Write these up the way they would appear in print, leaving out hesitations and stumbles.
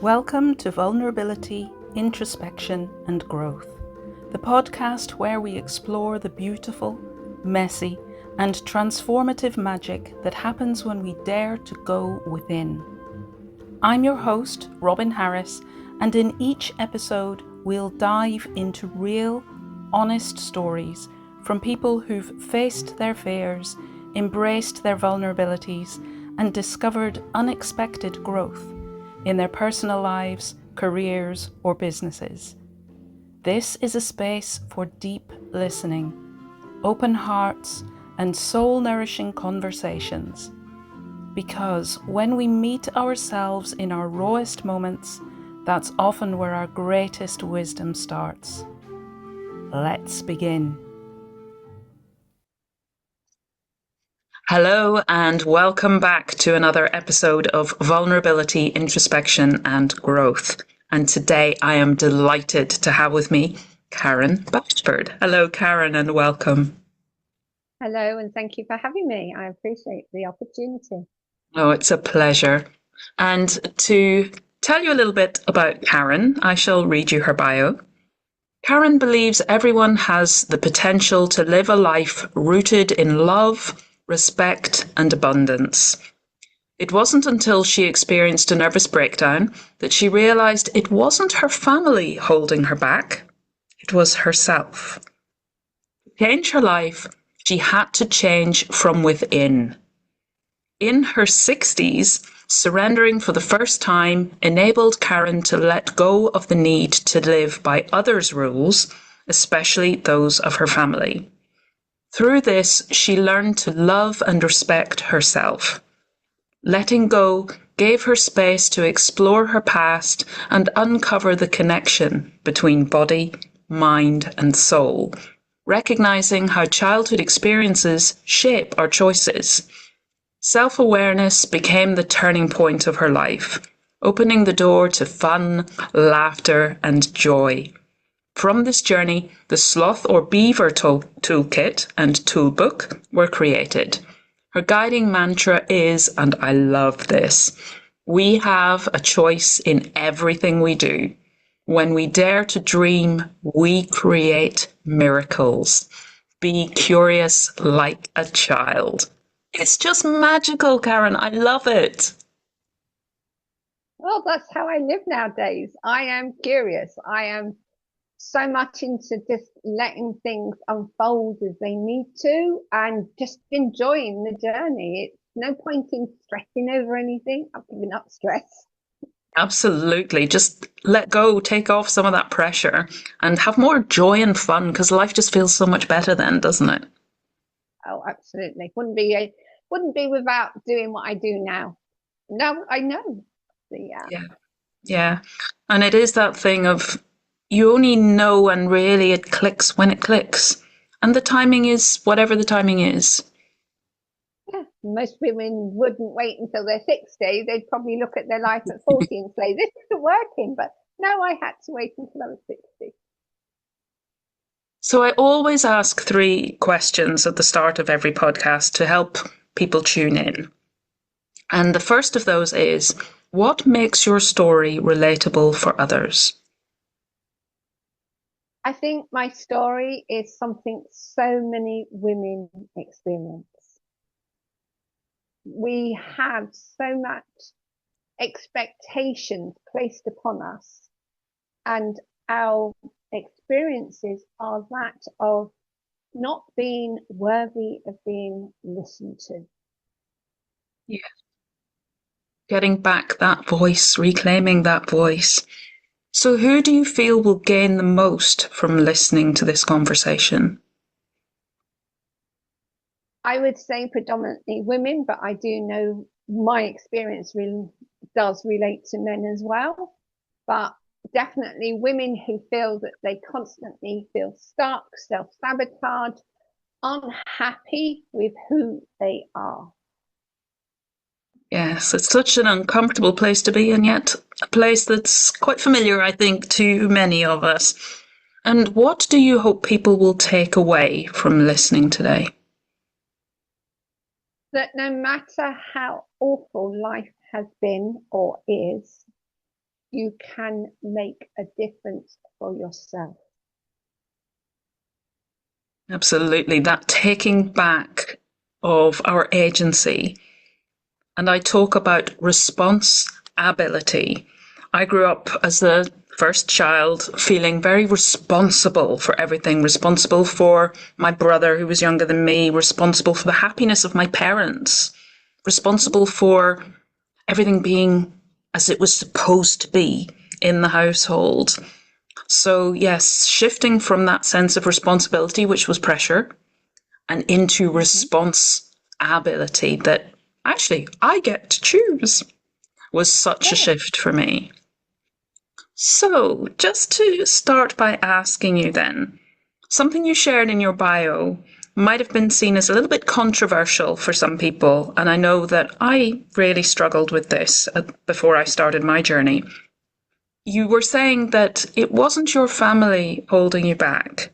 Welcome to Vulnerability, Introspection and Growth, the podcast where we explore the beautiful, messy and transformative magic that happens when we dare to go within. I'm your host, Robin Harris, and in each episode we'll dive into real, honest stories from people who've faced their fears, embraced their vulnerabilities and discovered unexpected growth in their personal lives, careers, or businesses. This is a space for deep listening, open hearts, and soul-nourishing conversations. Because when we meet ourselves in our rawest moments, that's often where our greatest wisdom starts. Let's begin. Hello and welcome back to another episode of Vulnerability, Introspection and Growth. And today I am delighted to have with me Karen Bashford. Hello Karen and welcome. Hello and thank you for having me. I appreciate the opportunity. Oh, it's a pleasure. And to tell you a little bit about Karen, I shall read you her bio. Karen believes everyone has the potential to live a life rooted in love, respect and abundance. It wasn't until she experienced a nervous breakdown that she realised it wasn't her family holding her back, it was herself. To change her life, she had to change from within. In her 60s, surrendering for the first time enabled Karen to let go of the need to live by others' rules, especially those of her family. Through this, she learned to love and respect herself. Letting go gave her space to explore her past and uncover the connection between body, mind, and soul, recognizing how childhood experiences shape our choices. Self-awareness became the turning point of her life, opening the door to fun, laughter, and joy. From this journey, the Sloth or Beaver toolkit and toolbook were created. Her guiding mantra is, and I love this, we have a choice in everything we do. When we dare to dream, we create miracles. Be curious like a child. It's just magical, Karen. I love it. Well, that's how I live nowadays. I am curious. I am so much into just letting things unfold as they need to and just enjoying the journey. It's no point in stressing over anything. I've given up stress. Absolutely. Just let go, take off some of that pressure and have more joy and fun because life just feels so much better then, doesn't it? Oh, absolutely. Wouldn't be without doing what I do now. Now I know. Yeah. And it is that thing of you only know and really it clicks when it clicks. And the timing is whatever the timing is. Yeah, most women wouldn't wait until they're 60. They'd probably look at their life at 40 and say, this isn't working. But no, I had to wait until I was 60. So I always ask 3 questions at the start of every podcast to help people tune in. And the first of those is, what makes your story relatable for others? I think my story is something so many women experience. We have so much expectations placed upon us, and our experiences are that of not being worthy of being listened to. Yeah. Getting back that voice, reclaiming that voice. So who do you feel will gain the most from listening to this conversation? I would say predominantly women, but I do know my experience really does relate to men as well. But definitely women who feel that they constantly feel stuck, self-sabotage, unhappy with who they are. Yes, it's such an uncomfortable place to be, and yet a place that's quite familiar, I think, to many of us. And what do you hope people will take away from listening today? That no matter how awful life has been or is, you can make a difference for yourself. Absolutely. That taking back of our agency. And I talk about responsibility. I grew up as the first child feeling very responsible for everything, responsible for my brother who was younger than me, responsible for the happiness of my parents, responsible for everything being as it was supposed to be in the household. So, yes, shifting from that sense of responsibility, which was pressure, and into responsibility that actually I get to choose was such a shift for me. So, just to start by asking you then, something you shared in your bio might have been seen as a little bit controversial for some people, and I know that I really struggled with this before I started my journey. You were saying that it wasn't your family holding you back,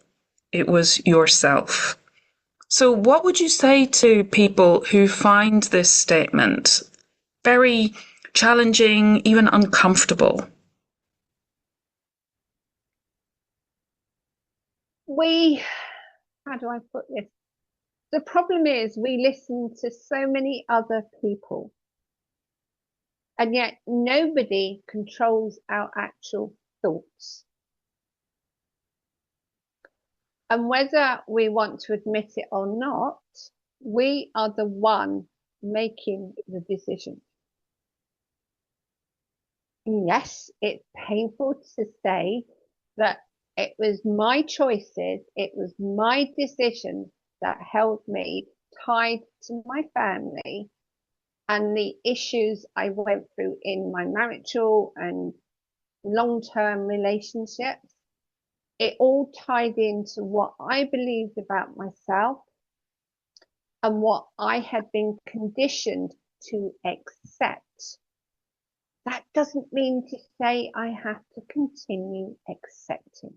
it was yourself. So, what would you say to people who find this statement very challenging, even uncomfortable? How do I put this? The problem is we listen to so many other people, and yet nobody controls our actual thoughts. And whether we want to admit it or not, we are the one making the decision. Yes, it's painful to say that it was my choices, it was my decisions that held me tied to my family and the issues I went through in my marital and long-term relationships. It all tied into what I believed about myself and what I had been conditioned to accept. That doesn't mean to say I have to continue accepting.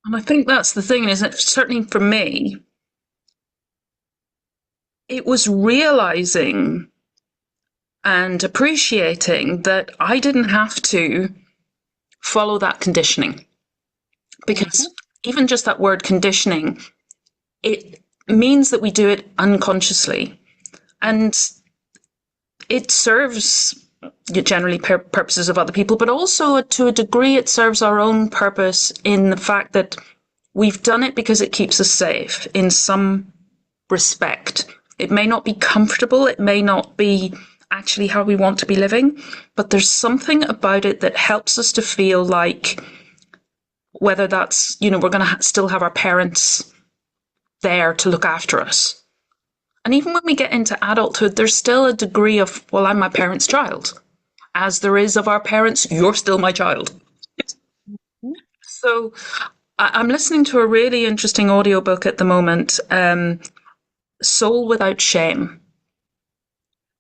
And I think that's the thing, isn't it? Certainly for me, it was realizing and appreciating that I didn't have to follow that conditioning. Because even just that word conditioning, it means that we do it unconsciously. And it serves generally purposes of other people, but also to a degree it serves our own purpose in the fact that we've done it because it keeps us safe in some respect. It may not be comfortable, it may not be actually how we want to be living, but there's something about it that helps us to feel like, whether that's, we're going to still have our parents there to look after us. And even when we get into adulthood, there's still a degree of, well, I'm my parents' child. As there is of our parents, you're still my child. So I'm listening to a really interesting audiobook at the moment, Soul Without Shame.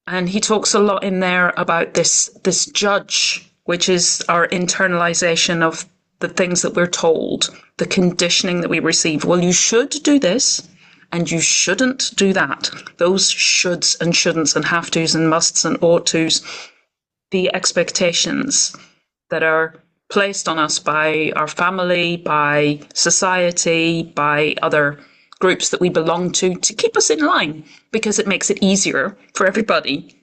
And he talks a lot in there about this judge, which is our internalization of the things that we're told, the conditioning that we receive. Well, you should do this and you shouldn't do that. Those shoulds and shouldn'ts and have tos and musts and ought tos, the expectations that are placed on us by our family, by society, by other groups that we belong to keep us in line, because it makes it easier for everybody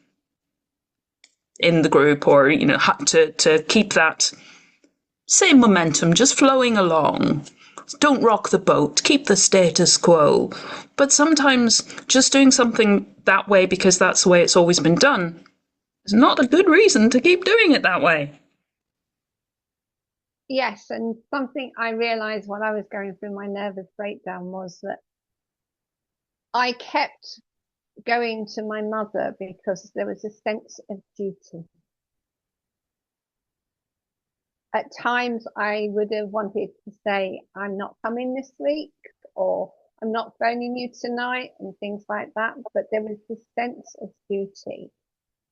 in the group, or to keep that same momentum just flowing along. Don't rock the boat, keep the status quo. But sometimes just doing something that way because that's the way it's always been done is not a good reason to keep doing it that way. Yes, and something I realized while I was going through my nervous breakdown was that I kept going to my mother because there was a sense of duty. At times I would have wanted to say, I'm not coming this week, or I'm not phoning you tonight, and things like that. But there was this sense of duty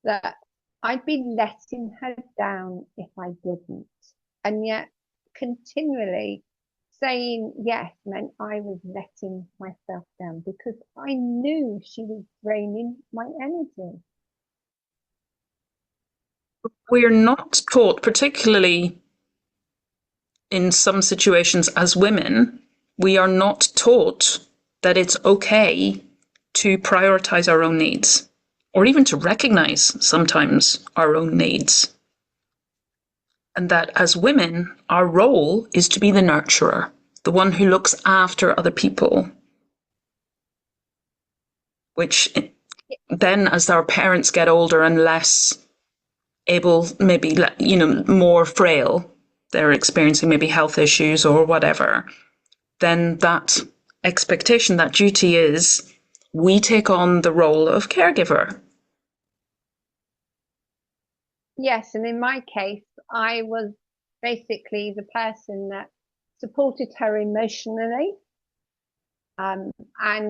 that I'd be letting her down if I didn't. And yet continually saying yes meant I was letting myself down because I knew she was draining my energy. we're not taught, particularly in some situations as women, we are not taught that it's okay to prioritize our own needs, or even to recognize sometimes our own needs. And that as women, our role is to be the nurturer, the one who looks after other people. Which then, as our parents get older and less able, maybe, more frail, they're experiencing maybe health issues or whatever, then that expectation, that duty is we take on the role of caregiver. Yes, and in my case, I was basically the person that supported her emotionally, and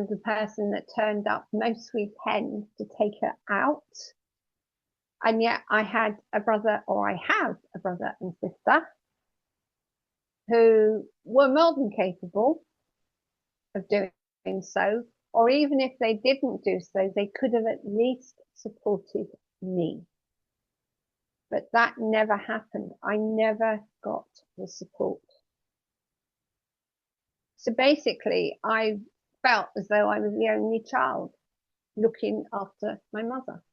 the person that turned up most weekends to take her out. And yet I had a brother, or I have a brother and sister, who were more than capable of doing so, or even if they didn't do so, they could have at least supported me. But that never happened. I never got the support. So basically, I felt as though I was the only child looking after my mother.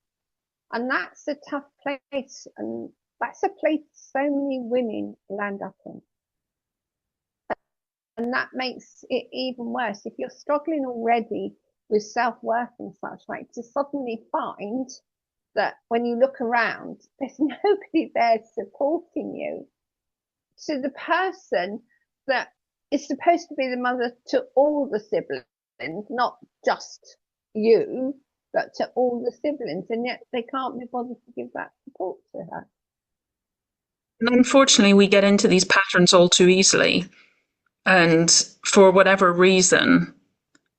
And that's a tough place. And that's a place so many women land up in. And that makes it even worse. If you're struggling already with self-worth and such, like, to suddenly find that when you look around, there's nobody there supporting you. To the person that is supposed to be the mother to all the siblings, not just you, but to all the siblings, and yet they can't be bothered to give that support to her. And unfortunately, we get into these patterns all too easily. And for whatever reason,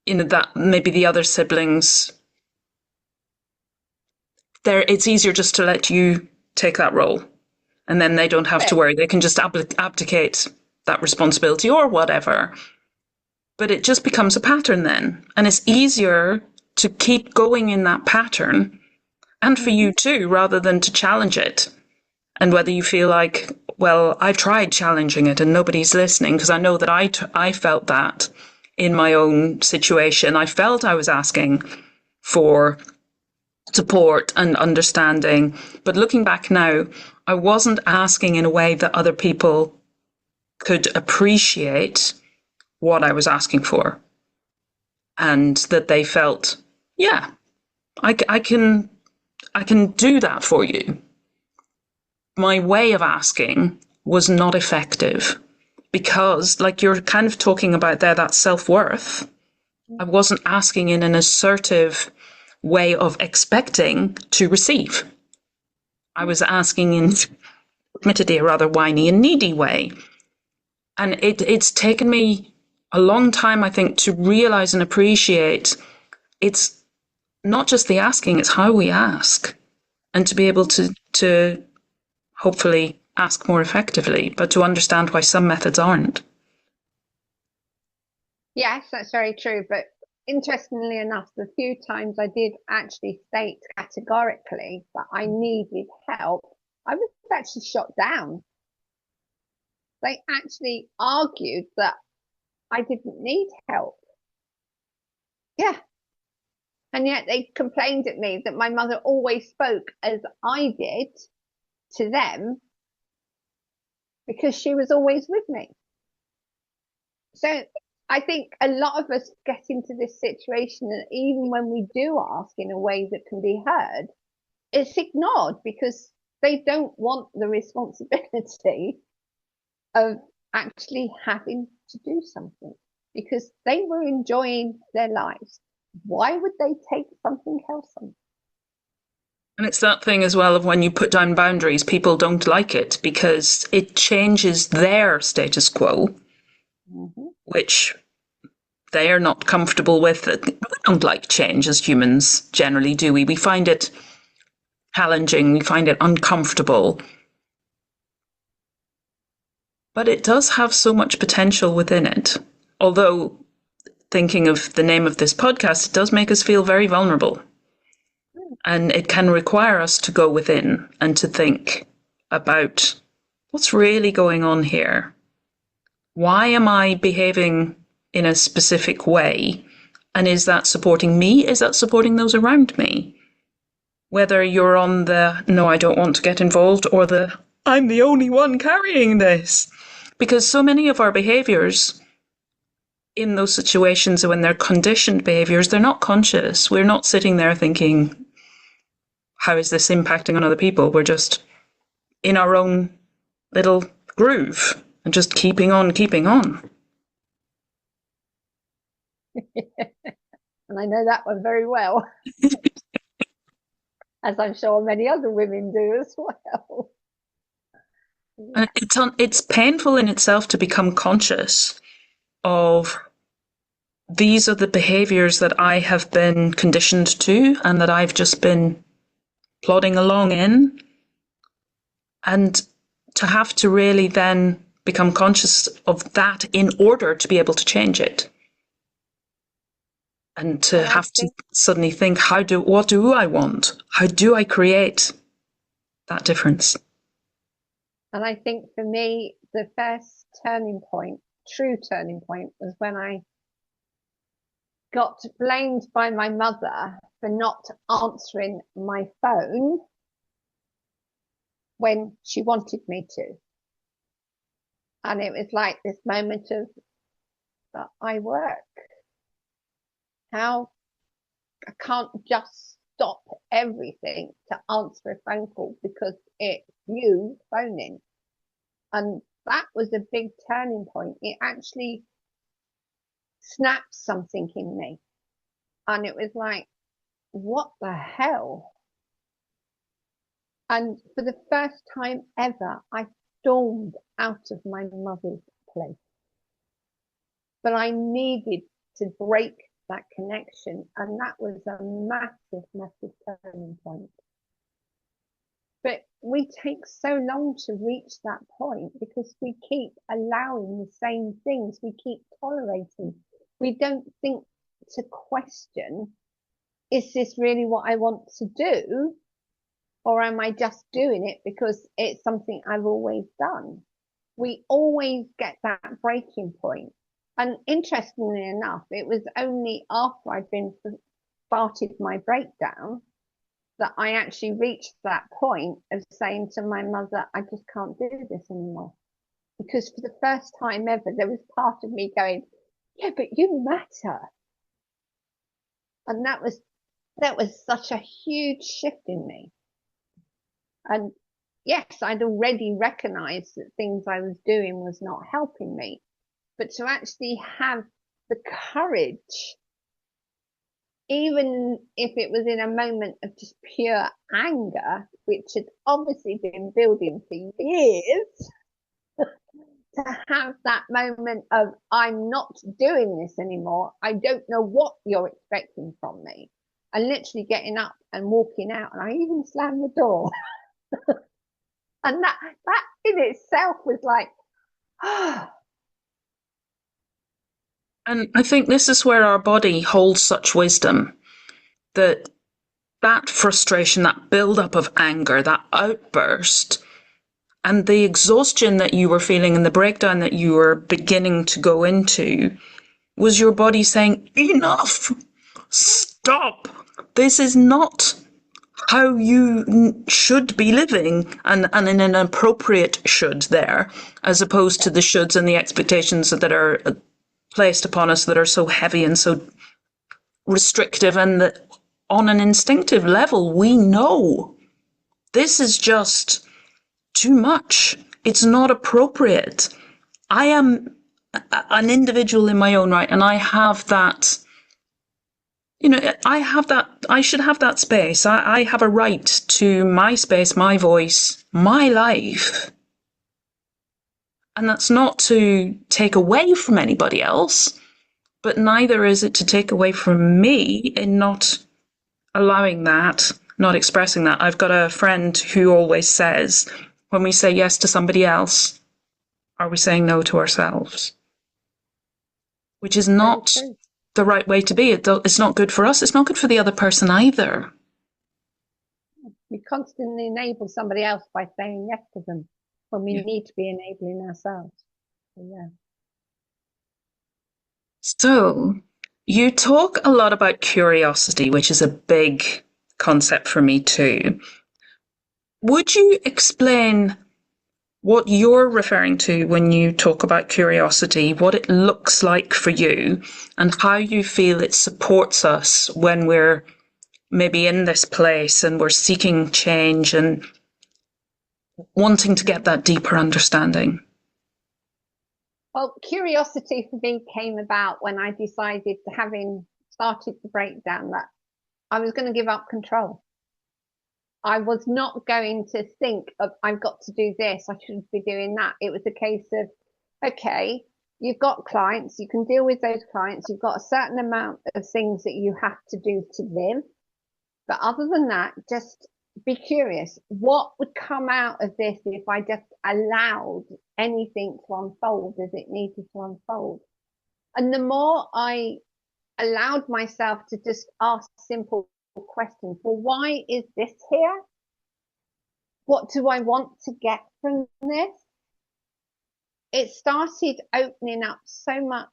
that maybe the other siblings, it's easier just to let you take that role. And then they don't have to worry. They can just abdicate that responsibility or whatever. But it just becomes a pattern then. And it's easier to keep going in that pattern, and for you too, rather than to challenge it. And whether you feel like, well, I tried challenging it and nobody's listening, because I know that I felt that in my own situation. I felt I was asking for support and understanding. But looking back now, I wasn't asking in a way that other people could appreciate what I was asking for. And that they felt, yeah, I can do that for you. My way of asking was not effective because, like you're kind of talking about there, that self-worth, I wasn't asking in an assertive way of expecting to receive. I was asking in, admittedly, a rather whiny and needy way. And it's taken me a long time, I think, to realize and appreciate it's not just the asking, it's how we ask, and to be able to hopefully ask more effectively, but to understand why some methods aren't. Yes, that's very true. But interestingly enough, the few times I did actually state categorically that I needed help, I was actually shot down. They actually argued that I didn't need help. Yeah. And yet they complained at me that my mother always spoke as I did to them because she was always with me. So I think a lot of us get into this situation, and even when we do ask in a way that can be heard, it's ignored because they don't want the responsibility of actually having to do something because they were enjoying their lives. Why would they take something else on? And it's that thing as well of when you put down boundaries, people don't like it because it changes their status quo, which they are not comfortable with. We don't like change as humans generally, do we? We find it challenging, we find it uncomfortable. But it does have so much potential within it. Although, thinking of the name of this podcast, it does make us feel very vulnerable. And it can require us to go within and to think, about what's really going on here. Why am I behaving in a specific way? And is that supporting me? Is that supporting those around me? Whether you're on the, no, I don't want to get involved, or the, I'm the only one carrying this. Because so many of our behaviours in those situations, when they're conditioned behaviours, they're not conscious. We're not sitting there thinking, how is this impacting on other people? We're just in our own little groove and just keeping on, keeping on. And I know that one very well, as I'm sure many other women do as well. And it's painful in itself to become conscious of these are the behaviours that I have been conditioned to and that I've just been plodding along in. And to have to really then become conscious of that in order to be able to change it. And to have to suddenly think, what do I want? How do I create that difference? And I think for me, the first true turning point, was when I got blamed by my mother for not answering my phone when she wanted me to. And it was like this moment of, but I work. How I can't just stop everything to answer a phone call because it's you phoning. And that was a big turning point. It actually snapped something in me. And it was like, what the hell? And for the first time ever, I stormed out of my mother's place. But I needed to break that connection, and that was a massive, massive turning point. But we take so long to reach that point because we keep allowing the same things, we keep tolerating. We don't think to question, is this really what I want to do? Or am I just doing it because it's something I've always done? We always get that breaking point. And interestingly enough, it was only after I'd started my breakdown that I actually reached that point of saying to my mother, I just can't do this anymore. Because for the first time ever, there was part of me going, yeah, but you matter. And that was such a huge shift in me. And yes, I'd already recognized that things I was doing was not helping me, but to actually have the courage, even if it was in a moment of just pure anger, which had obviously been building for years, to have that moment of, I'm not doing this anymore. I don't know what you're expecting from me. And literally getting up and walking out. And I even slammed the door. And that in itself was like, And I think this is where our body holds such wisdom, that frustration, that build-up of anger, that outburst, and the exhaustion that you were feeling and the breakdown that you were beginning to go into was your body saying, enough, stop, this is not how you should be living, and in an appropriate should there, as opposed to the shoulds and the expectations that are placed upon us that are so heavy and so restrictive, and that on an instinctive level we know this is just too much. It's not appropriate. I am an individual in my own right, and I have that, I should have that space. I have a right to my space, my voice, my life. And that's not to take away from anybody else, but neither is it to take away from me in not allowing that, not expressing that. I've got a friend who always says, when we say yes to somebody else, are we saying no to ourselves? Which is not the right way to be. It's not good for us. It's not good for the other person either. We constantly enable somebody else by saying yes to them when we Yeah. need to be enabling ourselves. So, yeah. So, you talk a lot about curiosity, which is a big concept for me too. Would you explain what you're referring to when you talk about curiosity, what it looks like for you, and how you feel it supports us when we're maybe in this place and we're seeking change and wanting to get that deeper understanding? Well, curiosity for me came about when I decided, having started the breakdown, that I was going to give up control. I was not going to think of, I've got to do this, I shouldn't be doing that. It was a case of, okay, you've got clients, you can deal with those clients, you've got a certain amount of things that you have to do to live. But other than that, just be curious. What would come out of this if I just allowed anything to unfold as it needed to unfold? And the more I allowed myself to just ask simple questions, well, why is this here? What do I want to get from this? It started opening up so much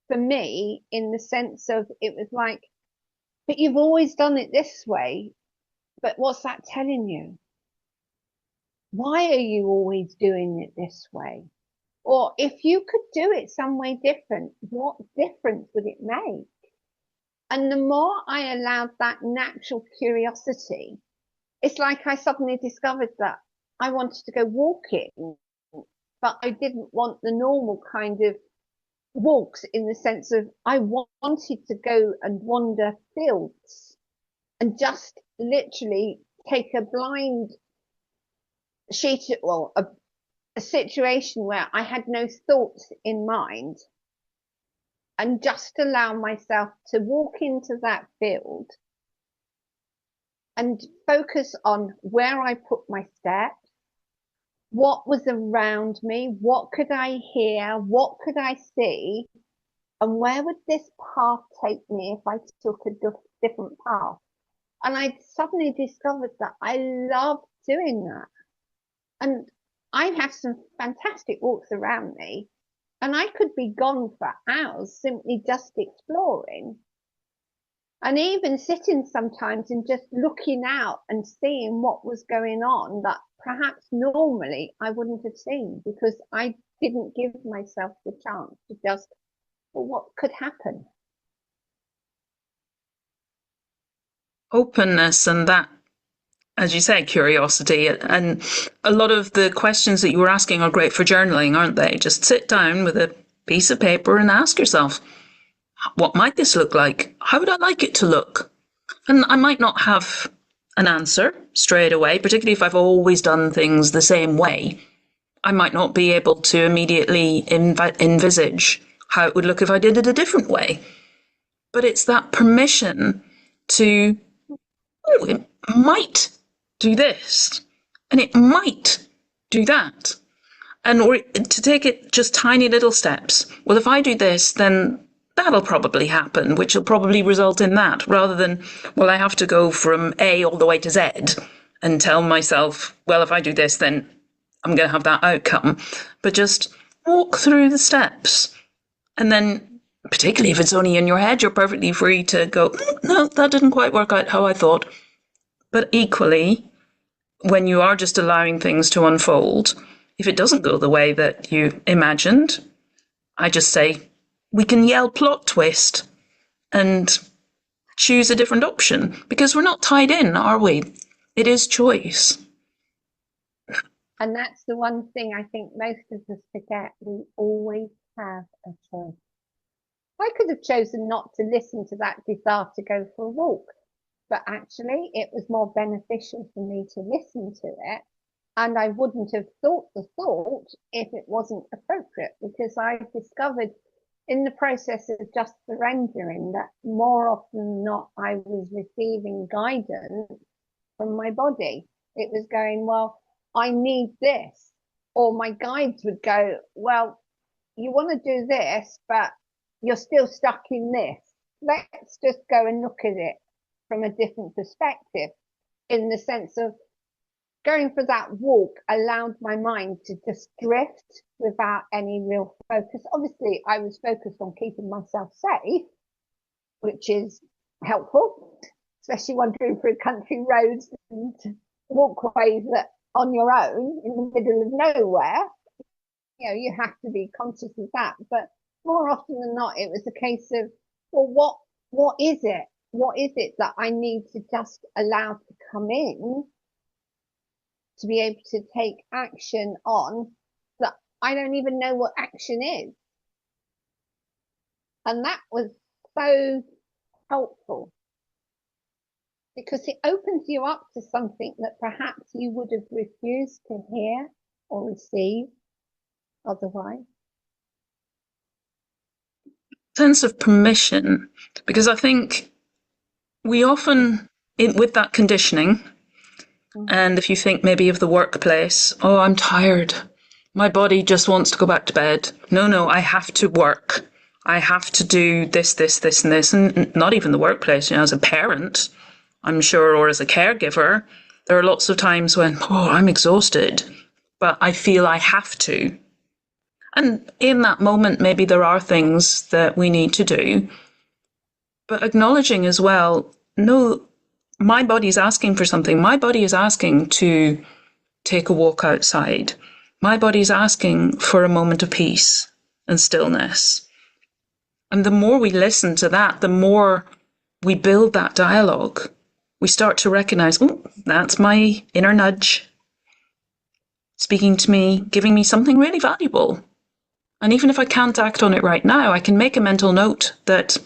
for me, in the sense of, it was like, but you've always done it this way. But what's that telling you? Why are you always doing it this way? Or if you could do it some way different, what difference would it make? And the more I allowed that natural curiosity, it's like I suddenly discovered that I wanted to go walking, but I didn't want the normal kind of walks, in the sense of, I wanted to go and wander fields and just literally take a blind sheet, well, a situation where I had no thoughts in mind, and just allow myself to walk into that field and focus on where I put my steps, what was around me, what could I hear, what could I see, and where would this path take me if I took a different path. And I suddenly discovered that I love doing that. And I have some fantastic walks around me, and I could be gone for hours simply just exploring, and even sitting sometimes and just looking out and seeing what was going on that perhaps normally I wouldn't have seen, because I didn't give myself the chance to just, well, what could happen? Openness and that, as you say, curiosity. And a lot of the questions that you were asking are great for journaling, aren't they? Just sit down with a piece of paper and ask yourself, what might this look like? How would I like it to look? And I might not have an answer straight away, particularly if I've always done things the same way. I might not be able to immediately envisage how it would look if I did it a different way. But it's that permission to, oh, it might do this, and it might do that. And or to take it just tiny little steps. Well, if I do this, then that'll probably happen, which will probably result in that, rather than, well, I have to go from A all the way to Z and tell myself, well, if I do this, then I'm going to have that outcome. But just walk through the steps. And then, particularly if it's only in your head, you're perfectly free to go, no, that didn't quite work out how I thought. But equally, when you are just allowing things to unfold, if it doesn't go the way that you imagined, I just say, we can yell plot twist and choose a different option, because we're not tied in, are we? It is choice. And that's the one thing I think most of us forget. We always have a choice. I could have chosen not to listen to that desire to go for a walk, but actually it was more beneficial for me to listen to it. And I wouldn't have thought the thought if it wasn't appropriate, because I discovered in the process of just surrendering that more often than not, I was receiving guidance from my body. It was going, well, I need this. Or my guides would go, well, you want to do this, but you're still stuck in this. Let's just go and look at it from a different perspective. in the sense of going for that walk allowed my mind to just drift without any real focus. Obviously, I was focused on keeping myself safe, which is helpful, especially wandering through country roads and walkways that on your own in the middle of nowhere. You know, you have to be conscious of that. But more often than not, it was a case of, well, what is it? What is it that I need to just allow to come in to be able to take action on that I don't even know what action is? And that was so helpful because it opens you up to something that perhaps you would have refused to hear or receive otherwise. Sense of permission, because I think we often, with that conditioning, and if you think maybe of the workplace, oh, I'm tired. My body just wants to go back to bed. No, I have to work. I have to do this, and this. And not even the workplace, as a parent, I'm sure, or as a caregiver, there are lots of times when, oh, I'm exhausted, but I feel I have to. And in that moment, maybe there are things that we need to do, but acknowledging as well, no, my body's asking for something. My body is asking to take a walk outside. My body's asking for a moment of peace and stillness. And the more we listen to that, the more we build that dialogue. We start to recognize, oh, that's my inner nudge speaking to me, giving me something really valuable. And even if I can't act on it right now, I can make a mental note that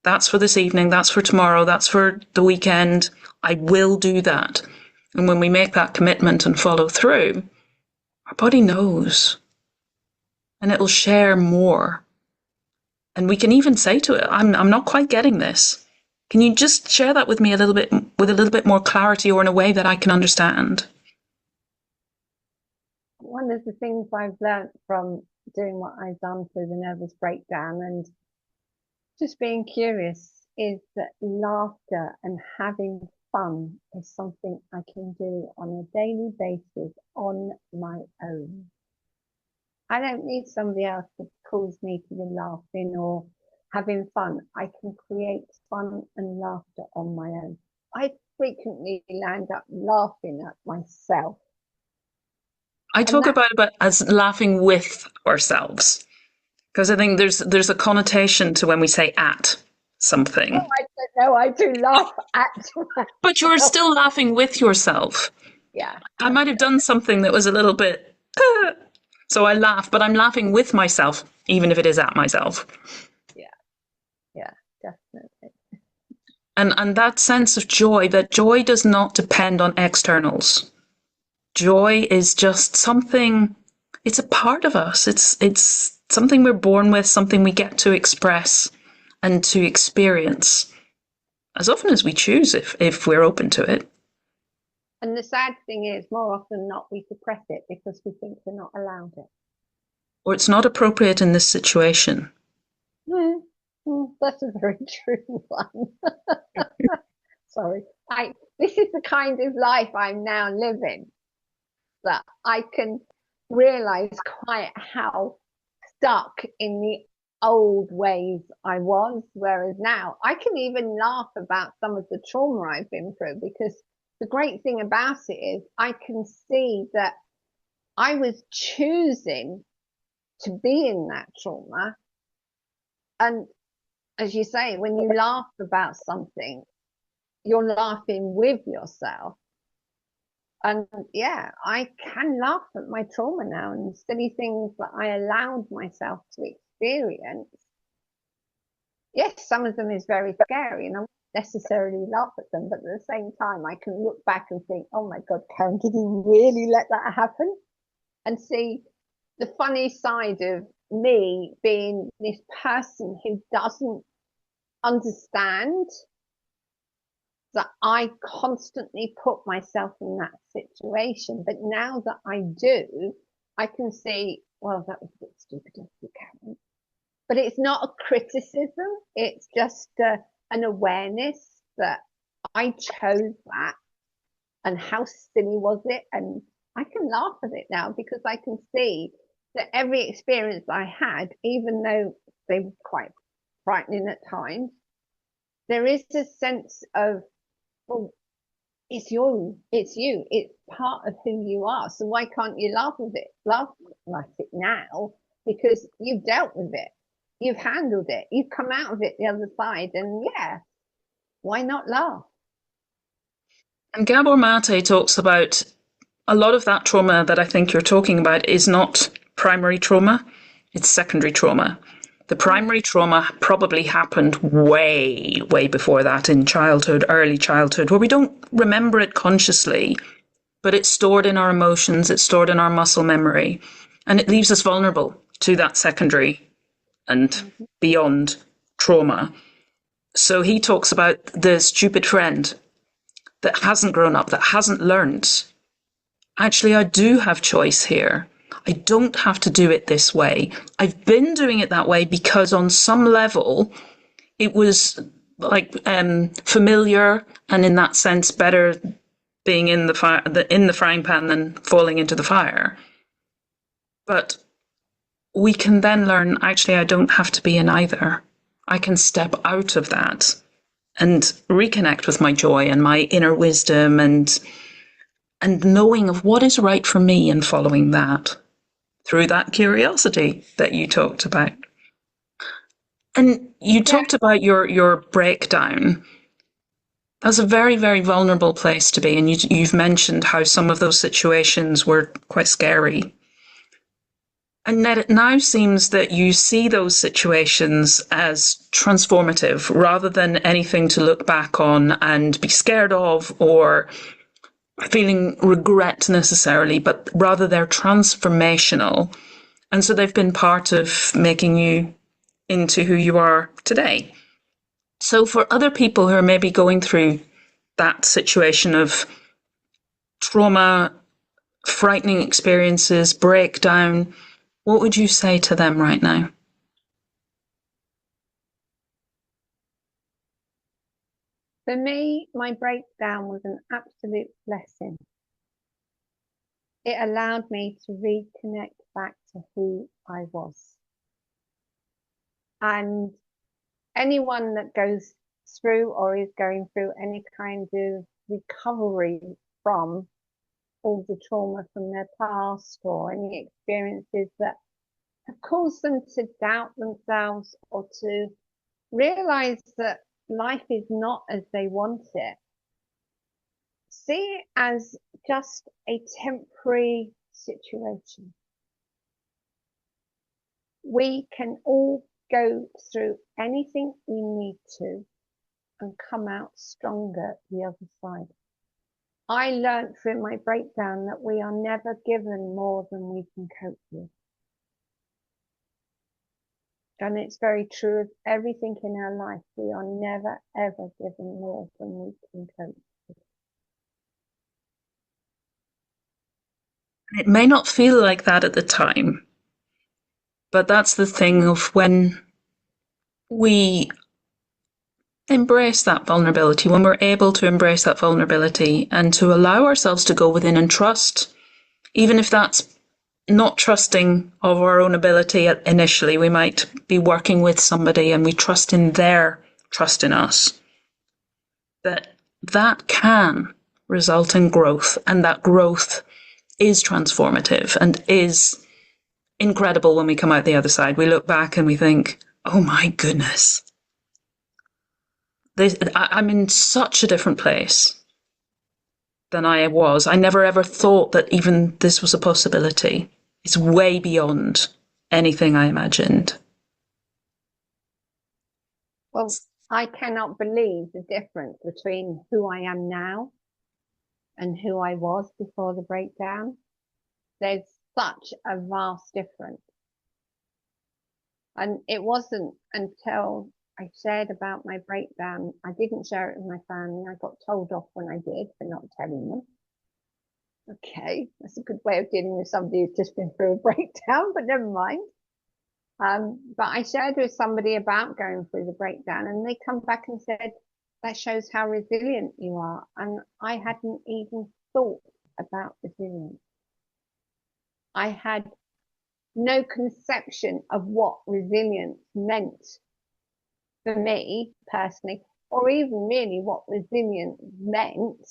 that's for this evening, that's for tomorrow, that's for the weekend. I will do that. And when we make that commitment and follow through, our body knows. And it'll share more. And we can even say to it, I'm not quite getting this. Can you just share that with me a little bit, with a little bit more clarity or in a way that I can understand? One of the things I've learned from doing what I've done through the nervous breakdown and just being curious is that laughter and having fun is something I can do on a daily basis on my own. I don't need somebody else to cause me to be laughing or having fun. I can create fun and laughter on my own. I frequently land up laughing at myself. I talk about it as laughing with ourselves, because I think there's a connotation to when we say at something. Oh, I don't know. I do laugh at myself. But you're still laughing with yourself. Yeah. I might have done something that was a little bit, so I laugh, but I'm laughing with myself, even if it is at myself. Yeah, definitely. And that sense of joy, that joy does not depend on externals. Joy is just something, it's a part of us. It's something we're born with, something we get to express and to experience as often as we choose if we're open to it. And the sad thing is, more often than not, we suppress it because we think we're not allowed it. Or it's not appropriate in this situation. That's a very true one. Sorry. This is the kind of life I'm now living, that I can realize quite how stuck in the old ways I was, whereas now I can even laugh about some of the trauma I've been through, because the great thing about it is I can see that I was choosing to be in that trauma. And as you say, when you laugh about something, you're laughing with yourself. And yeah, I can laugh at my trauma now and silly things that I allowed myself to experience. Yes, some of them is very scary and I won't necessarily laugh at them, but at the same time, I can look back and think, oh my God, Karen, did you really let that happen? And see the funny side of me being this person who doesn't understand that I constantly put myself in that situation. But now that I do, I can see, well, that was a bit stupid of you, Karen. But it's not a criticism. It's just an awareness that I chose that. and how silly was it? And I can laugh at it now because I can see that every experience I had, even though they were quite frightening at times, there is a sense of, well, it's you, it's part of who you are. So why can't you laugh at it now? Because you've dealt with it, you've handled it, you've come out of it the other side, and yeah, why not laugh? And Gabor Mate talks about a lot of that trauma that I think you're talking about is not primary trauma, it's secondary trauma. The primary trauma probably happened way, way before that in childhood, early childhood, where we don't remember it consciously, but it's stored in our emotions, it's stored in our muscle memory, and it leaves us vulnerable to that secondary and beyond trauma. So he talks about the stupid friend that hasn't grown up, that hasn't learned. Actually, I do have choice here. I don't have to do it this way. I've been doing it that way because on some level it was like familiar, and in that sense better being in the frying pan than falling into the fire. But we can then learn, actually, I don't have to be in either. I can step out of that and reconnect with my joy and my inner wisdom and knowing of what is right for me and following that through that curiosity that you talked about. And you talked about your breakdown. That's a very, very vulnerable place to be. And you've mentioned how some of those situations were quite scary. And that it now seems that you see those situations as transformative rather than anything to look back on and be scared of or feeling regret necessarily, but rather they're transformational. And so they've been part of making you into who you are today. So for other people who are maybe going through that situation of trauma, frightening experiences, breakdown, what would you say to them right now? For me, my breakdown was an absolute blessing. It allowed me to reconnect back to who I was. And anyone that goes through or is going through any kind of recovery from all the trauma from their past or any experiences that have caused them to doubt themselves or to realize that life is not as they want it, see it as just a temporary situation. We can all go through anything we need to and come out stronger the other side. I learned through my breakdown that we are never given more than we can cope with. And it's very true of everything in our life. We are never, ever given more than we can cope with. It may not feel like that at the time, but that's the thing of when we embrace that vulnerability, when we're able to embrace that vulnerability and to allow ourselves to go within and trust, even if that's not trusting of our own ability initially. We might be working with somebody and we trust in their trust in us. That can result in growth, and that growth is transformative and is incredible when we come out the other side. We look back and we think, oh my goodness, I'm in such a different place than I was. I never ever thought that even this was a possibility. It's way beyond anything I imagined. Well, I cannot believe the difference between who I am now and who I was before the breakdown. There's such a vast difference. And it wasn't until I shared about my breakdown, I didn't share it with my family. I got told off when I did for not telling them. Okay, that's a good way of dealing with somebody who's just been through a breakdown, but never mind. But I shared with somebody about going through the breakdown, and they come back and said, that shows how resilient you are. And I hadn't even thought about resilience. I had no conception of what resilience meant for me personally, or even really what resilience meant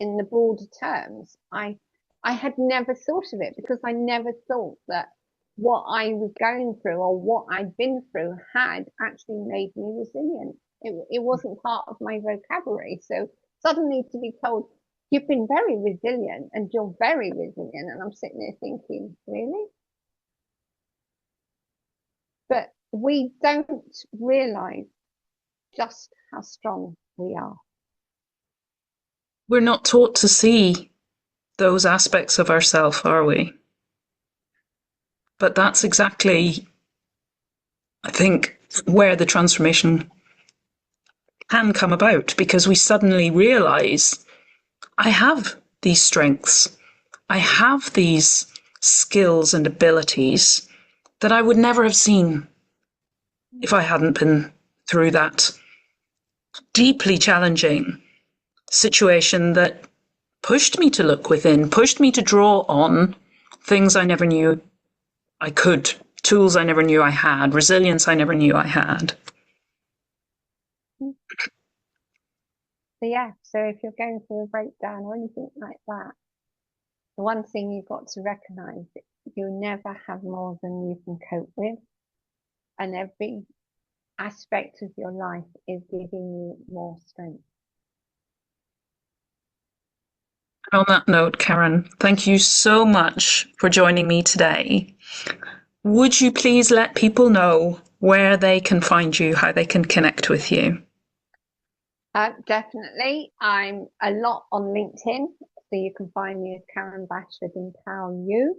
in the broader terms. I had never thought of it because I never thought that what I was going through or what I'd been through had actually made me resilient. It wasn't part of my vocabulary. So suddenly to be told, you've been very resilient and you're very resilient, and I'm sitting there thinking, really? But we don't realize just how strong we are. We're not taught to see those aspects of ourselves, are we? But that's exactly, I think, where the transformation can come about, because we suddenly realize I have these strengths, I have these skills and abilities that I would never have seen if I hadn't been through that deeply challenging situation that pushed me to look within, pushed me to draw on things I never knew I could, tools I never knew I had, resilience I never knew I had. So yeah, so if you're going through a breakdown or anything like that, the one thing you've got to recognize, you'll never have more than you can cope with. And every aspect of your life is giving you more strength. On that note, Karen, thank you so much for joining me today. Would you please let people know where they can find you, how they can connect with you? Definitely. I'm a lot on LinkedIn, so you can find me as Karen Bashford Empower You.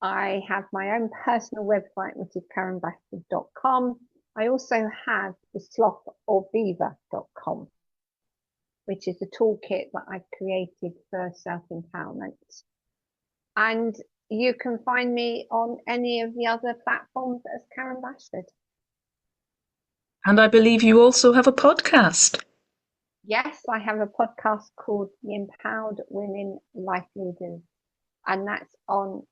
I have my own personal website, which is karenbashford.com. I also have the slothorbbeaver.com, which is a toolkit that I've created for self-empowerment. And you can find me on any of the other platforms as Karen Bashford. And I believe you also have a podcast. Yes, I have a podcast called The Empowered Women Life Leaders, and that's on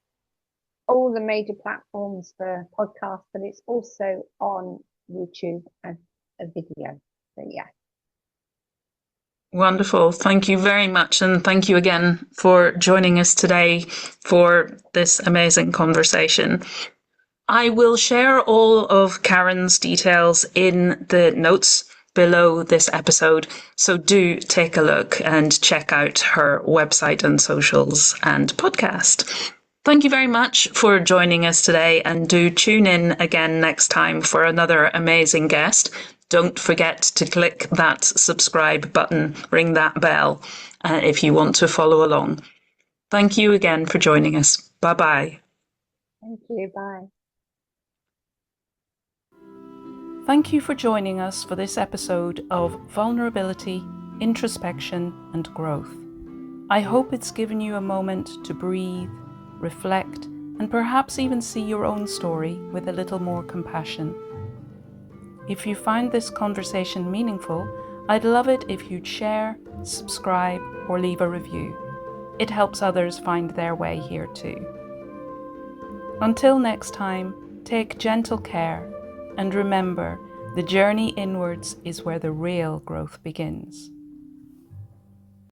all the major platforms for podcasts, but it's also on YouTube as a video. So yeah. Wonderful. Thank you very much. And thank you again for joining us today for this amazing conversation. I will share all of Karen's details in the notes below this episode. So do take a look and check out her website and socials and podcast. Thank you very much for joining us today, and do tune in again next time for another amazing guest. Don't forget to click that subscribe button, ring that bell if you want to follow along. Thank you again for joining us. Bye-bye. Thank you. Bye. Thank you for joining us for this episode of Vulnerability, Introspection and Growth. I hope it's given you a moment to breathe, reflect, and perhaps even see your own story with a little more compassion. If you find this conversation meaningful, I'd love it if you'd share, subscribe, or leave a review. It helps others find their way here too. Until next time, take gentle care, and remember, the journey inwards is where the real growth begins.